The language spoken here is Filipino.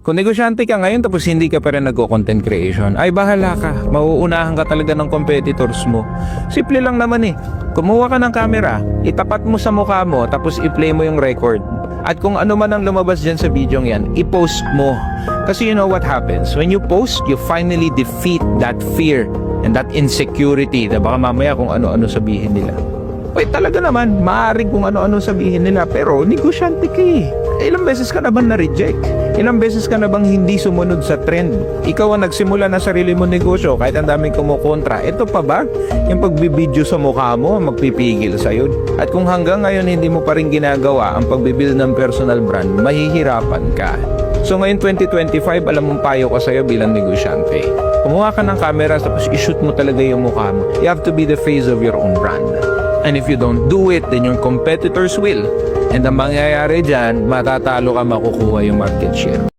Kung negosyante ka ngayon tapos hindi ka pa rin nagko-content creation, ay bahala ka. Mauunahan ka talaga ng competitors mo. Simple lang naman eh. Kumuha ka ng camera, itapat mo sa mukha mo, tapos i-play mo yung record. At kung ano man ang lumabas dyan sa video yan, i-post mo. Kasi you know what happens? When you post, you finally defeat that fear and that insecurity na baka mamaya kung ano-ano sabihin nila. Uy, talaga naman, maaaring kung ano-ano sabihin nila, pero negosyante ka eh. Ilang beses ka na bang na-reject? Ilang beses ka na bang hindi sumunod sa trend? Ikaw ang nagsimula na sarili mo negosyo kahit ang daming kumukontra. Ito pa ba? Yung pagbibideo sa mukha mo, magpipigil sa'yo. At kung hanggang ngayon hindi mo pa rin ginagawa ang pagbibuild ng personal brand, mahihirapan ka. So ngayon 2025, alam mong payo ko sa'yo bilang negosyante. Kumuha ka ng camera tapos i-shoot mo talaga yung mukha mo. You have to be the face of your own brand. And if you don't do it, then your competitors will. And ang mangyayari dyan, matatalo ka, makukuha yung market share.